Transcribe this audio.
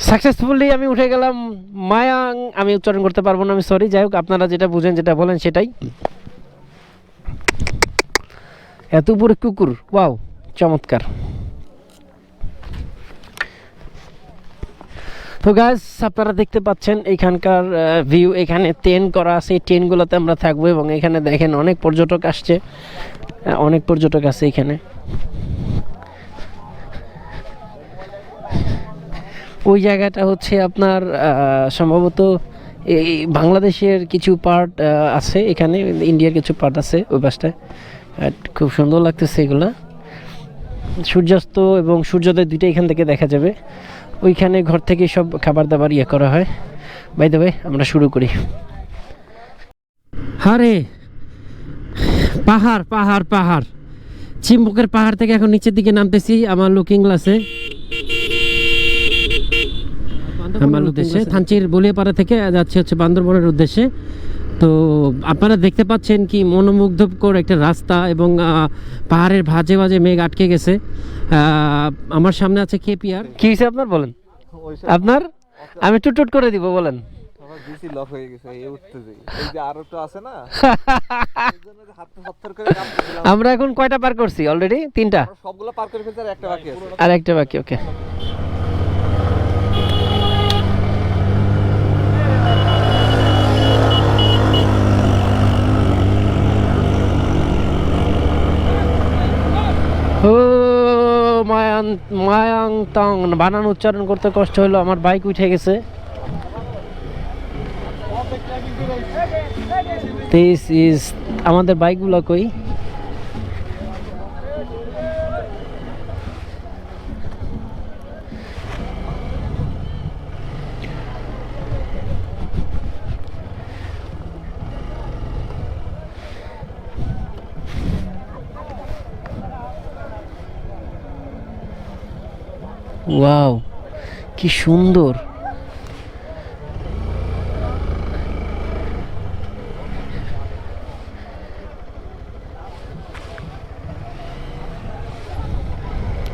Successfully আমি উঠে গেলাম মায়াং। আমি উচ্চারণ করতে পারবো না, আমি সরি। যাই হোক, আপনারা যেটা বুঝেন, যেটা বলেন সেটাই। এত উপরে কুকুর, ওয়াও, চমৎকার। তো গাইস, আপনারা দেখতে পাচ্ছেন এখানকার ভিউ। এখানে টেন্ট করা আছে, এই টেন্টগুলোতে আমরা থাকবো। এবং এখানে দেখেন অনেক পর্যটক আসছে, অনেক পর্যটক আছে এখানে। ওই জায়গাটা হচ্ছে আপনার সম্ভবত এই বাংলাদেশের কিছু পার্ট আছে এখানে, ইন্ডিয়ার কিছু পার্ট আছে ওই পাশটায়। খুব সুন্দর লাগতেছে এগুলা। সূর্যাস্ত এবং সূর্যোদয় দুইটাই এখান থেকে দেখা যাবে। ওইখানে ঘর থেকে সব খাবার দাবার ইয়ে করা হয়। বাই দ্য ওয়ে, আমরা শুরু করি। হারে পাহাড় পাহাড় পাহাড়, চিম্বুকের পাহাড় থেকে এখন নিচের দিকে নামতেছি আমার লুকিং গ্লাসে, আমার উদ্দেশ্যে। থানচির বলিয়াপাড়া থেকে যাচ্ছে হচ্ছে বান্দরবনের উদ্দেশ্যে। তো আপনারা দেখতে পাচ্ছেন কি মনোমুগ্ধকর একটা রাস্তা, এবং পাহাড়ের ভাঁজে ভাঁজে মেঘ আটকে গেছে। আমার সামনে আছে কেপিআর। কি হয়েছে আপনার, বলেন আপনার। আমি টুট করে দিব, বলেন। লক হয়ে গেছে, এই উঠতেছে, এই যে আরো তো আছে না, আমরা এখন কয়টা পার করছি অলরেডি? 3টা। সবগুলো পার করে ফেলতে আর একটা বাকি আছে। আর একটা বাকি, ওকে। ও মায়াং টং বানান উচ্চারণ করতে কষ্ট হলো। আমার বাইক উঠে গেছে। দিস ইজ আমাদের বাইকগুলো কই? ওয়াও, কি সুন্দর।